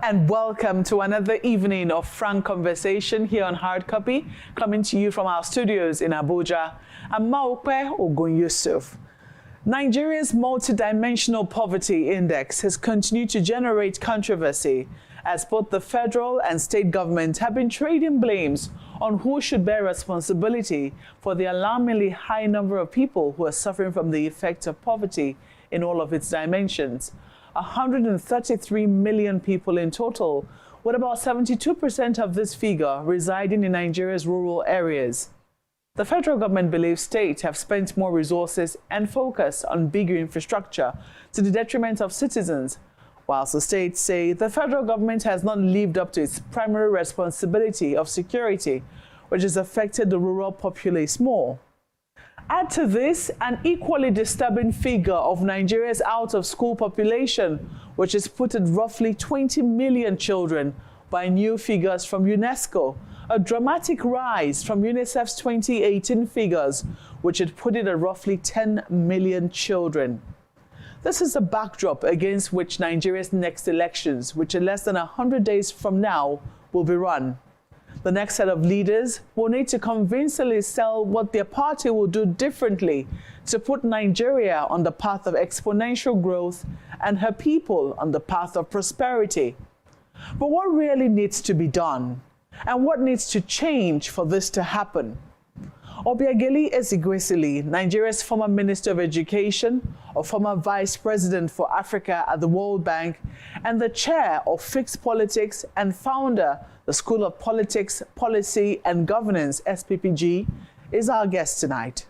and welcome to another evening of frank conversation here on Hard Copy, coming to you from our studios in Abuja. I'm Maokpe Ogun Yusuf. Nigeria's multidimensional poverty index has continued to generate controversy as both the federal and state governments have been trading blames on who should bear responsibility for the alarmingly high number of people who are suffering from the effects of poverty in all of its dimensions. 133 million people in total, with about 72% of this figure residing in Nigeria's rural areas. The federal government believes states have spent more resources and focus on bigger infrastructure to the detriment of citizens, whilst the states say the federal government has not lived up to its primary responsibility of security, which has affected the rural populace more. Add to this an equally disturbing figure of Nigeria's out-of-school population, which is put at roughly 20 million children by new figures from UNESCO, a dramatic rise from UNICEF's 2018 figures, which had put it at roughly 10 million children. This is the backdrop against which Nigeria's next elections, which are less than 100 days from now, will be run. The next set of leaders will need to convincingly sell what their party will do differently to put Nigeria on the path of exponential growth and her people on the path of prosperity. But what really needs to be done? And what needs to change for this to happen? Oby Ezekwesili, Nigeria's former Minister of Education, a former Vice President for Africa at the World Bank, and the chair of Fixed Politics and founder the School of Politics, Policy and Governance, SPPG, is our guest tonight.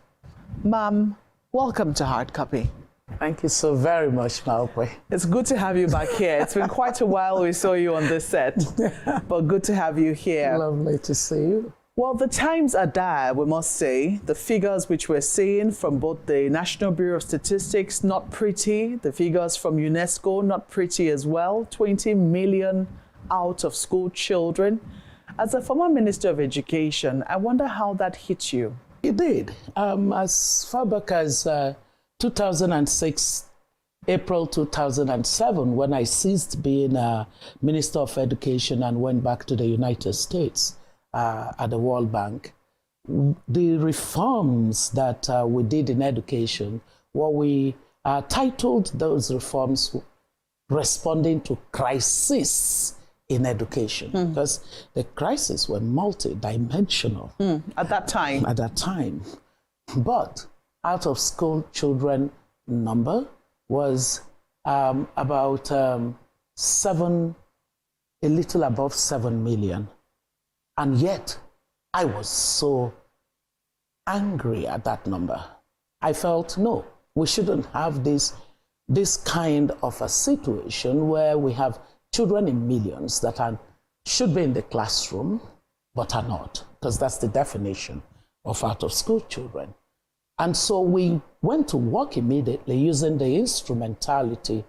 Ma'am, welcome to Hard Copy. Thank you so very much, Maokwe. It's good to have you back here. It's been quite a while we saw you on this set, but good to have you here. Lovely to see you. Well, the times are dire, we must say. The figures which we're seeing from both the National Bureau of Statistics, not pretty. The figures from UNESCO, not pretty as well. 20 million out-of-school children. As a former Minister of Education, I wonder how that hit you. It did. As far back as 2006, April 2007, when I ceased being a Minister of Education and went back to the United States at the World Bank, the reforms that we did in education, what we titled those reforms responding to crisis in education, because the crises were multidimensional at that time. At that time. But out-of-school children number was about a little above 7 million. And yet, I was so angry at that number. I felt, no, we shouldn't have this kind of a situation where we have children in millions that should be in the classroom, but are not, because that's the definition of out-of-school children. And so we went to work immediately using the instrumentality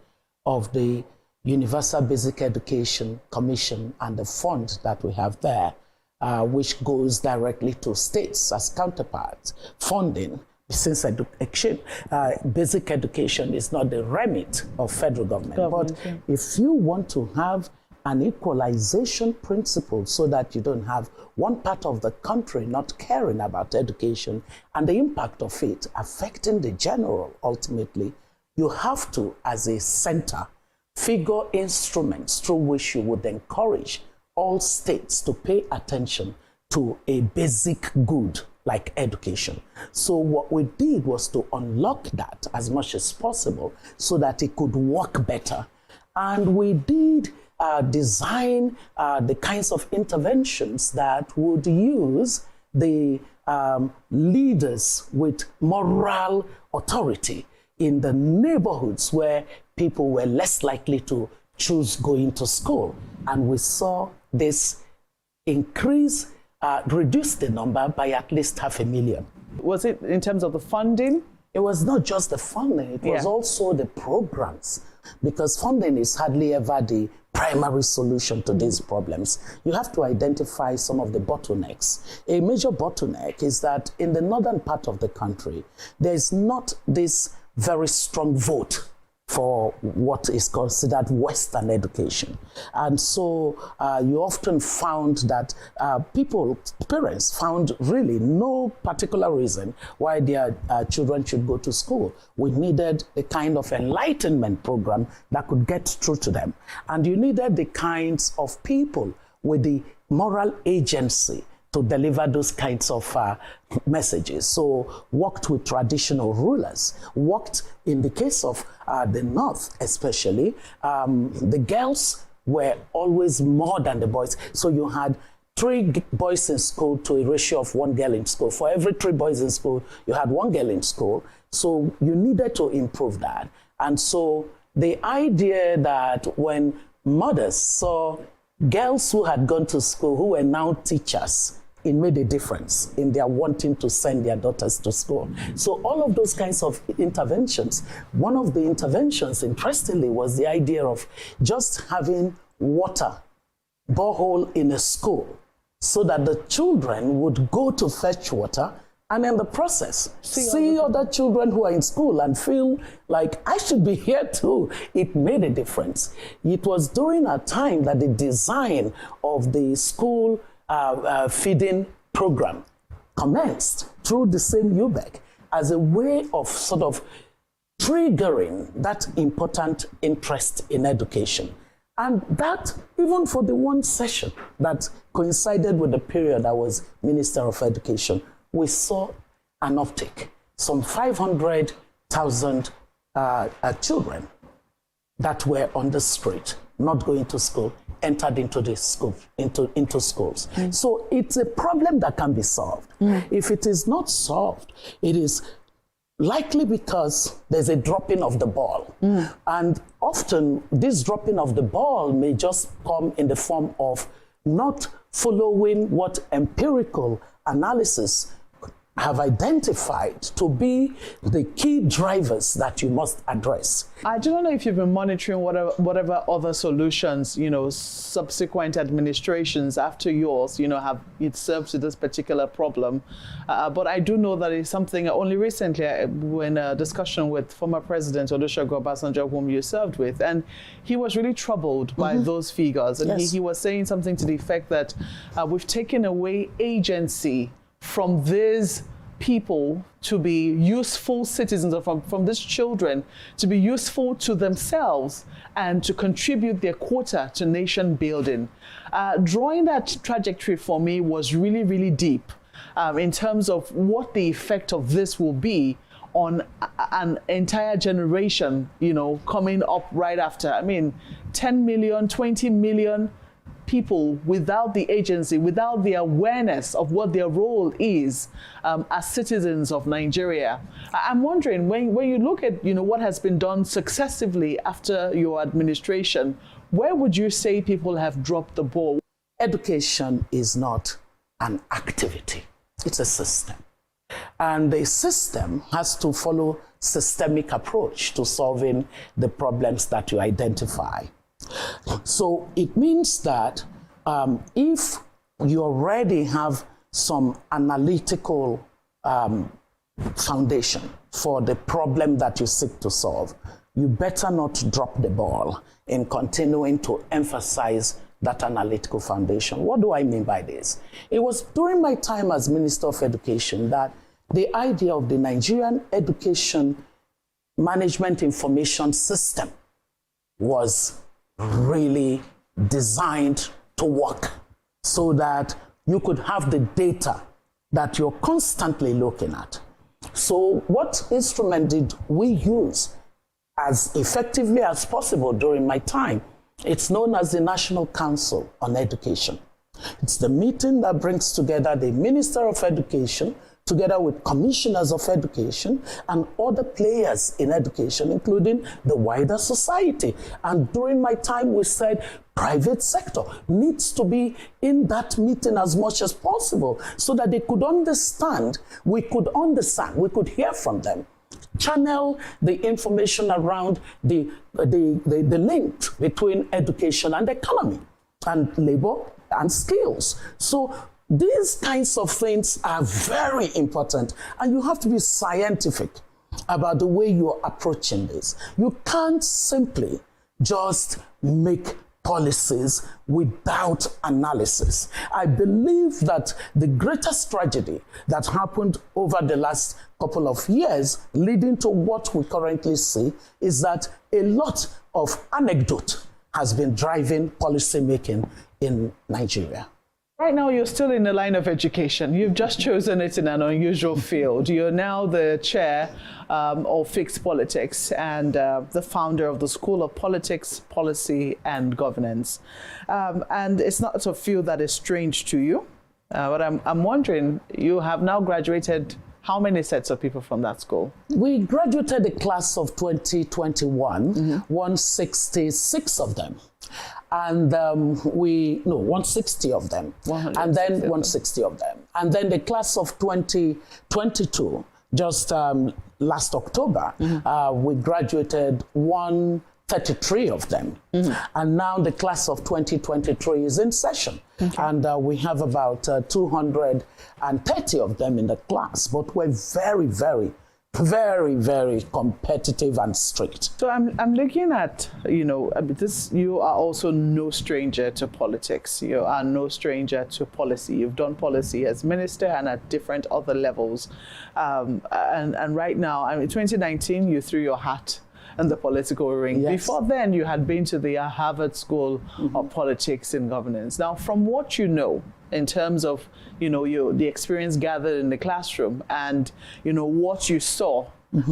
of the Universal Basic Education Commission and the fund that we have there, which goes directly to states as counterparts, funding, since basic education is not the remit of federal government. But if you want to have an equalization principle so that you don't have one part of the country not caring about education and the impact of it affecting the general ultimately, you have to, as a center, figure instruments through which you would encourage all states to pay attention to a basic good like education. So what we did was to unlock that as much as possible so that it could work better. And we did design the kinds of interventions that would use the leaders with moral authority in the neighborhoods where people were less likely to choose going to school. And we saw this increase, reduce the number by at least 500,000. Was it in terms of the funding? It was not just the funding, it was also the programs, because funding is hardly ever the primary solution to these problems. You have to identify some of the bottlenecks. A major bottleneck is that in the northern part of the country, there is not this very strong vote for what is considered Western education. And so you often found that parents found really no particular reason why their children should go to school. We needed a kind of enlightenment program that could get through to them. And you needed the kinds of people with the moral agency to deliver those kinds of messages. So worked with traditional rulers, worked in the case of the North especially, the girls were always more than the boys. So you had 3 boys in school to a ratio of 1 girl in school. For every 3 boys in school, you had 1 girl in school. So you needed to improve that. And so the idea that when mothers saw girls who had gone to school, who were now teachers, it made a difference in their wanting to send their daughters to school. So all of those kinds of interventions, one of the interventions, interestingly, was the idea of just having water, borehole in a school, so that the children would go to fetch water and in the process see other children who are in school and feel like I should be here too. It made a difference. It was during a time that the design of the school feeding program commenced through the same UBEC as a way of sort of triggering that important interest in education. And that, even for the one session that coincided with the period I was Minister of Education, we saw an uptick. Some 500,000 children that were on the street, not going to school, entered into the school, into schools. So it's a problem that can be solved. If it is not solved, it is likely because there's a dropping of the ball. And often this dropping of the ball may just come in the form of not following what empirical analysis have identified to be the key drivers that you must address. I don't know if you've been monitoring whatever other solutions, subsequent administrations after yours, have it served to this particular problem. But I do know that it's something only recently when a discussion with former President Olusegun Obasanjo, whom you served with, and he was really troubled by those figures. And he was saying something to the effect that we've taken away agency from these people to be useful citizens, or from these children to be useful to themselves and to contribute their quota to nation building. Drawing that trajectory for me was really, really deep in terms of what the effect of this will be on an entire generation, coming up right after. I mean, 10 million, 20 million people without the agency, without the awareness of what their role is as citizens of Nigeria. I'm wondering, when you look at what has been done successively after your administration, where would you say people have dropped the ball? Education is not an activity, it's a system. And the system has to follow systemic approach to solving the problems that you identify. So it means that if you already have some analytical foundation for the problem that you seek to solve, you better not drop the ball in continuing to emphasize that analytical foundation. What do I mean by this? It was during my time as Minister of Education that the idea of the Nigerian Education Management Information System was really designed to work so that you could have the data that you're constantly looking at. So what instrument did we use as effectively as possible during my time? It's known as the National Council on Education. It's the meeting that brings together the Minister of Education, together with commissioners of education and other players in education, including the wider society. And during my time, we said private sector needs to be in that meeting as much as possible so that they could understand, we could hear from them, channel the information around the link between education and economy and labor and skills. So these kinds of things are very important, and you have to be scientific about the way you're approaching this. You can't simply just make policies without analysis. I believe that the greatest tragedy that happened over the last couple of years, leading to what we currently see, is that a lot of anecdote has been driving policy making in Nigeria. Right now, you're still in the line of education. You've just chosen it in an unusual field. You're now the chair of Fixed Politics and the founder of the School of Politics, Policy and Governance. And it's not a field that is strange to you, but I'm wondering, you have now graduated how many sets of people from that school? We graduated the class of 2021, 166 of them. And 160 of them, and then 160 of them. And then the class of 2022, just last October, we graduated 133 of them. And now the class of 2023 is in session. And we have about 230 of them in the class, but we're very, very competitive and strict. So I'm looking at, you are also no stranger to politics. You are no stranger to policy. You've done policy as minister and at different other levels. And right now, 2019, you threw your hat in the political ring. Yes. Before then, you had been to the Harvard School of Politics and Governance. Now, from what you know, in terms of, the experience gathered in the classroom and, what you saw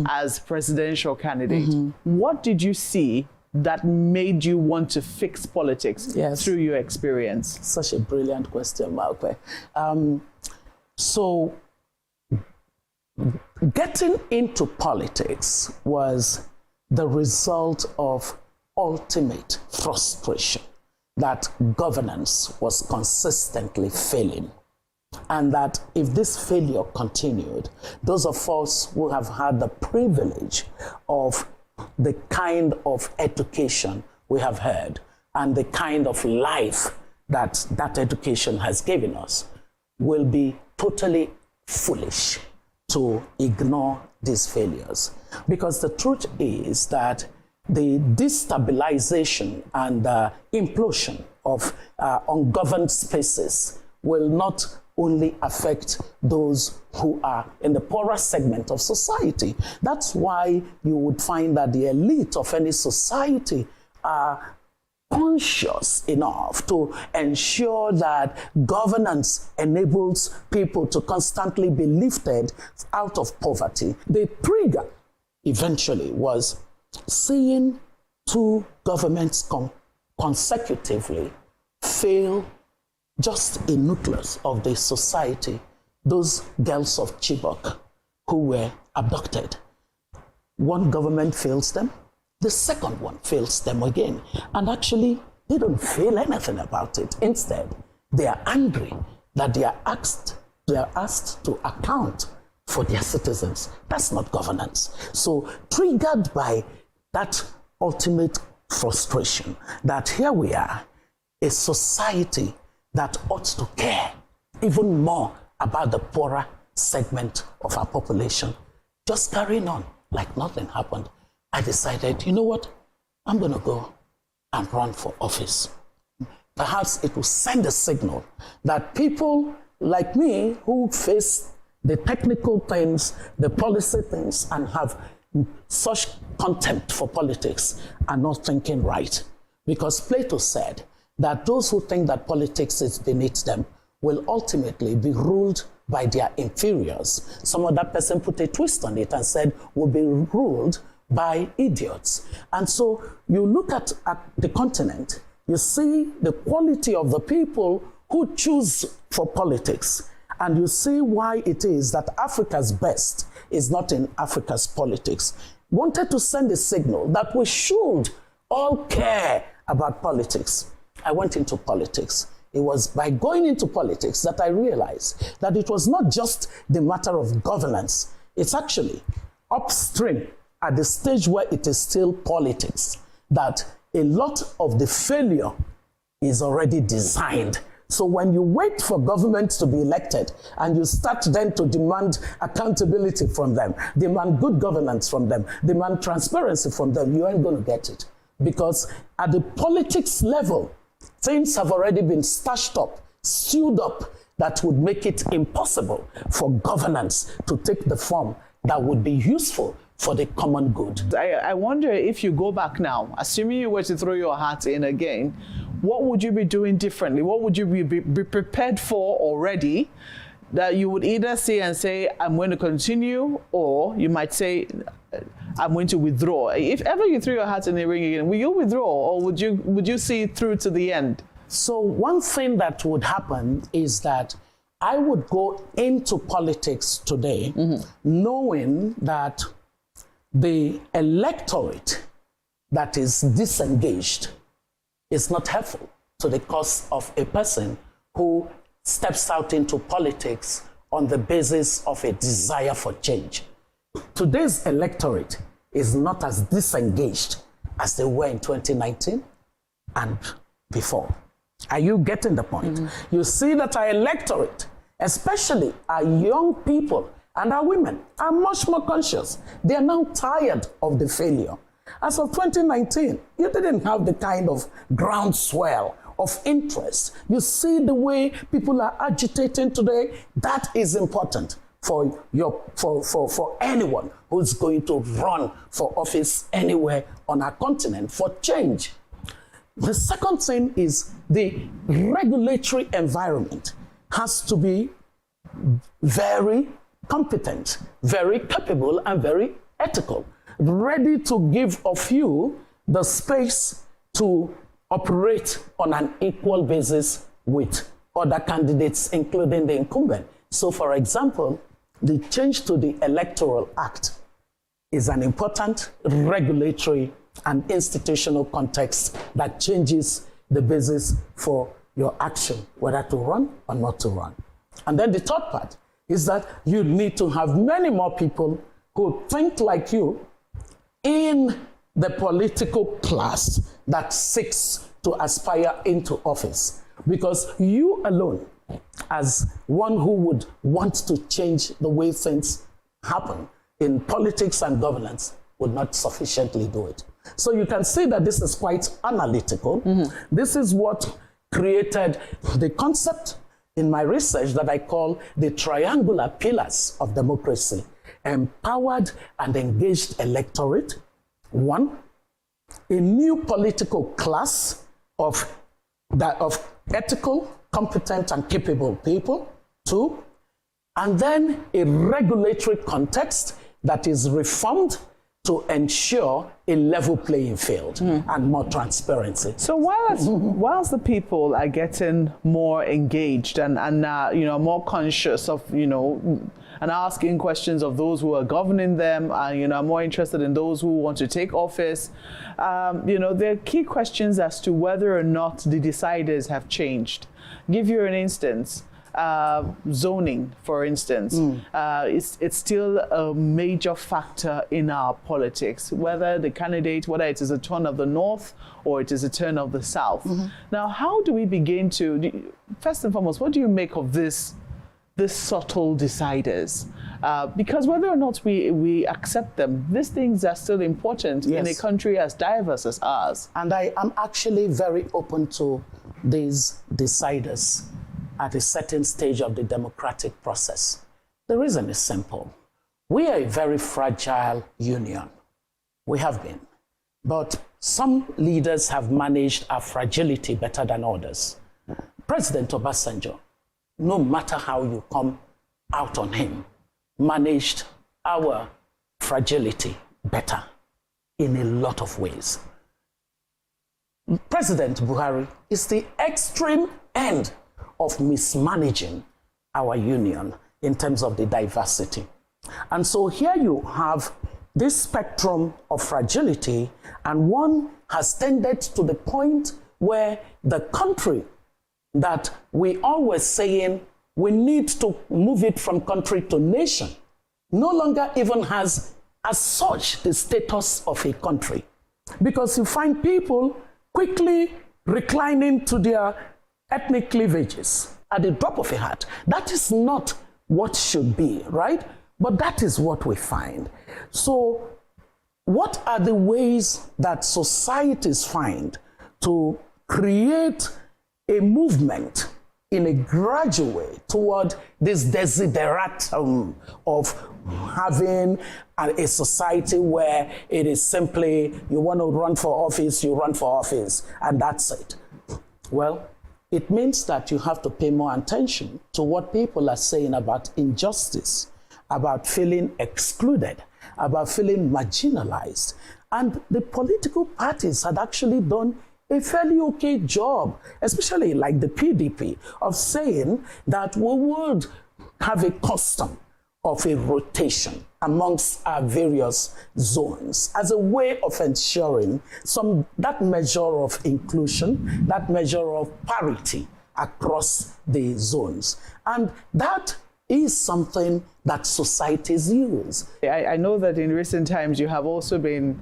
as presidential candidate, what did you see that made you want to fix politics through your experience? Such a brilliant question, Malpe. So getting into politics was the result of ultimate frustration that governance was consistently failing. And that if this failure continued, those of us who have had the privilege of the kind of education we have had and the kind of life that that education has given us will be totally foolish to ignore these failures. Because the truth is that the destabilization and implosion of ungoverned spaces will not only affect those who are in the poorer segment of society. That's why you would find that the elite of any society are conscious enough to ensure that governance enables people to constantly be lifted out of poverty. The trigger eventually was seeing two governments consecutively fail just a nucleus of the society, those girls of Chibok who were abducted. One government fails them, the second one fails them again. And actually, they don't feel anything about it. Instead, they are angry that they are asked to account for their citizens. That's not governance. So, triggered by that ultimate frustration, that here we are, a society that ought to care even more about the poorer segment of our population, just carrying on like nothing happened, I decided, you know what? I'm going to go and run for office. Perhaps it will send a signal that people like me who face the technical things, the policy things, and have such contempt for politics are not thinking right. Because Plato said that those who think that politics is beneath them will ultimately be ruled by their inferiors. Some other person put a twist on it and said, will be ruled by idiots. And so you look at the continent, you see the quality of the people who choose for politics, and you see why it is that Africa's best is not in Africa's politics. Wanted to send a signal that we should all care about politics. I went into politics. It was by going into politics that I realized that it was not just the matter of governance. It's actually upstream at the stage where it is still politics, that a lot of the failure is already designed So when you wait for government to be elected and you start then to demand accountability from them, demand good governance from them, demand transparency from them, you ain't going to get it. Because at the politics level, things have already been stashed up, stewed up, that would make it impossible for governance to take the form that would be useful for the common good. I wonder if you go back now, assuming you were to throw your hat in again, what would you be doing differently? What would you be prepared for already that you would either say, I'm going to continue, or you might say, I'm going to withdraw? If ever you threw your hat in the ring again, will you withdraw, or would you see it through to the end? So one thing that would happen is that I would go into politics today knowing that the electorate that is disengaged is not helpful to the cause of a person who steps out into politics on the basis of a desire for change. Today's electorate is not as disengaged as they were in 2019 and before. Are you getting the point? You see that our electorate, especially our young people and our women, are much more conscious. They are now tired of the failure. As of 2019, you didn't have the kind of groundswell of interest. You see the way people are agitating today. That is important for anyone who's going to run for office anywhere on our continent for change. The second thing is the regulatory environment has to be very competent, very capable, and very ethical, ready to give of you the space to operate on an equal basis with other candidates, including the incumbent. So, for example, the change to the Electoral Act is an important regulatory and institutional context that changes the basis for your action, whether to run or not to run. And then the third part is that you need to have many more people who think like you in the political class that seeks to aspire into office. Because you alone, as one who would want to change the way things happen in politics and governance, would not sufficiently do it. So you can see that this is quite analytical. This is what created the concept in my research that I call the triangular pillars of democracy: empowered and engaged electorate, one; a new political class of ethical, competent, and capable people, two; and then a regulatory context that is reformed to ensure a level playing field and more transparency. So whilst the people are getting more engaged and more conscious of and asking questions of those who are governing them, and more interested in those who want to take office, there are key questions as to whether or not the deciders have changed. Give you an instance. Zoning, for instance, it's still a major factor in our politics, whether it is a turn of the North or it is a turn of the South. Now, how do we begin to, first and foremost, what do you make of this subtle deciders? Because whether or not we accept them, these things are still important in a country as diverse as ours. And I am actually very open to these deciders at a certain stage of the democratic process. The reason is simple. We are a very fragile union. We have been. But some leaders have managed our fragility better than others. President Obasanjo, no matter how you come out on him, managed our fragility better in a lot of ways. President Buhari is the extreme end of mismanaging our union in terms of the diversity. And so here you have this spectrum of fragility, and one has tended to the point where the country that we always saying we need to move it from country to nation no longer even has as such the status of a country. Because you find people quickly reclining to their ethnic cleavages at the drop of a hat. That is not what should be, right? But that is what we find. So what are the ways that societies find to create a movement in a gradual way toward this desideratum of having a society where it is simply, you want to run for office, you run for office, and that's it? Well, it means that you have to pay more attention to what people are saying about injustice, about feeling excluded, about feeling marginalized. And the political parties had actually done a fairly okay job, especially like the PDP, of saying that we would have a custom of a rotation amongst our various zones as a way of ensuring that measure of inclusion, that measure of parity across the zones. And that is something that societies use. I know that in recent times you have also been,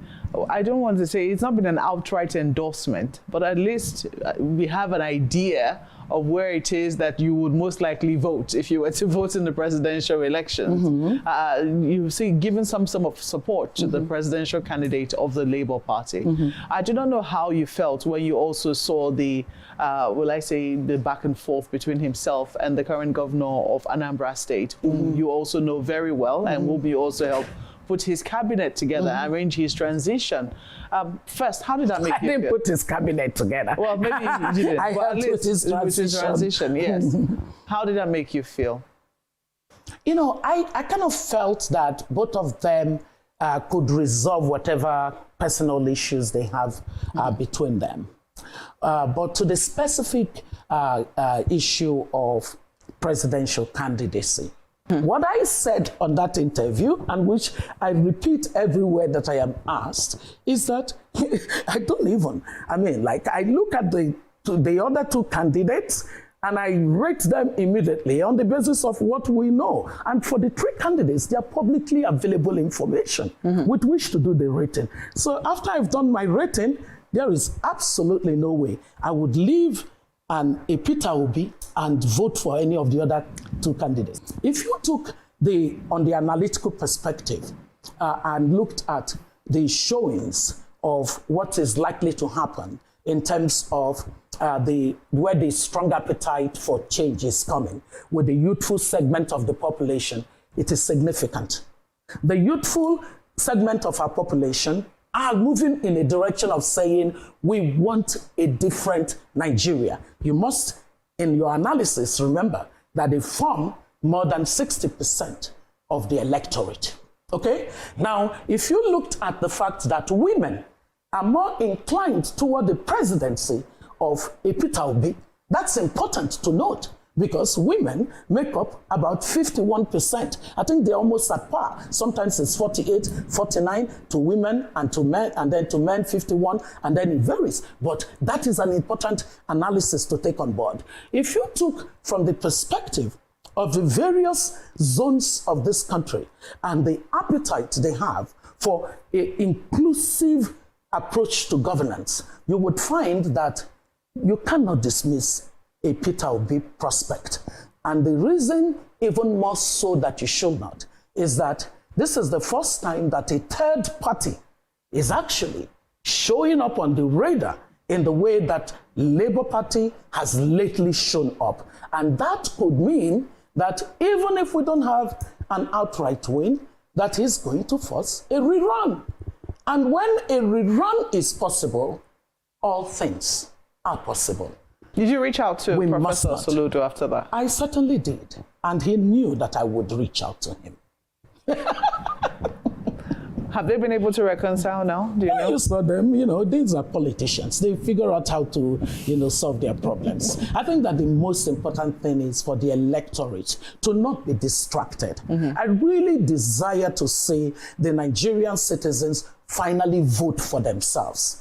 I don't want to say it's not been an outright endorsement, but at least we have an idea of where it is that you would most likely vote if you were to vote in the presidential elections. Mm-hmm. You see, given some of support to the presidential candidate of the Labour Party. I do not know how you felt when you also saw the, the back and forth between himself and the current governor of Anambra State, whom you also know very well and will be also help put his cabinet together, arrange his transition. First, how did that make you feel? I didn't put his cabinet together. Well, maybe you didn't. I well, helped with his transition. Yes. How did that make you feel? You know, I kind of felt that both of them could resolve whatever personal issues they have between them. But to the specific issue of presidential candidacy, what I said on that interview, and which I repeat everywhere that I am asked, is that I look at the other two candidates and I rate them immediately on the basis of what we know. And for the three candidates, they are publicly available information with which to do the rating. So after I've done my rating, there is absolutely no way I would leave a Peter Oby and vote for any of the other two candidates. If you took on the analytical perspective and looked at the showings of what is likely to happen in terms of where the strong appetite for change is coming with the youthful segment of the population, it is significant. The youthful segment of our population are moving in a direction of saying, we want a different Nigeria. You must, in your analysis, remember that they form more than 60% of the electorate. Okay? Now, if you looked at the fact that women are more inclined toward the presidency of a Peter Oby, that's important to note, because women make up about 51%. I think they're almost at par. Sometimes it's 48, 49 to women and to men, and then to men 51, and then it varies. But that is an important analysis to take on board. If you took from the perspective of the various zones of this country and the appetite they have for an inclusive approach to governance, you would find that you cannot dismiss a Peter Oby prospect. And the reason, even more so that you should not, is that this is the first time that a third party is actually showing up on the radar in the way that Labour Party has lately shown up. And that could mean that even if we don't have an outright win, that is going to force a rerun. And when a rerun is possible, all things are possible. Did you reach out to Professor Soludo after that? I certainly did. And he knew that I would reach out to him. Have they been able to reconcile now? Do you know? You saw them, these are politicians. They figure out how to, solve their problems. I think that the most important thing is for the electorate to not be distracted. I really desire to see the Nigerian citizens finally vote for themselves.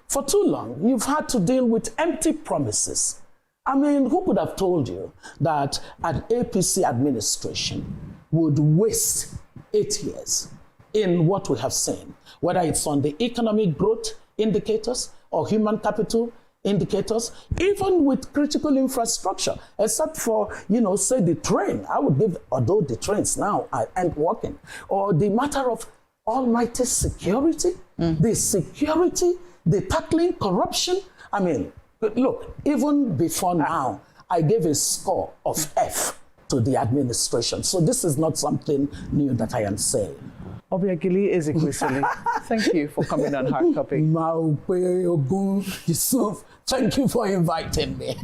For too long, you've had to deal with empty promises. I mean, who could have told you that an APC administration would waste 8 years in what we have seen, whether it's on the economic growth indicators or human capital indicators, even with critical infrastructure, except for, say the train. I would give, although the trains now aren't working, or the matter of almighty security, the security, the tackling corruption. I mean, look, even before now, I gave a score of F to the administration. So this is not something new that I am saying. Oby Ezekwesili, thank you for coming on Hard Copy. Thank you for inviting me.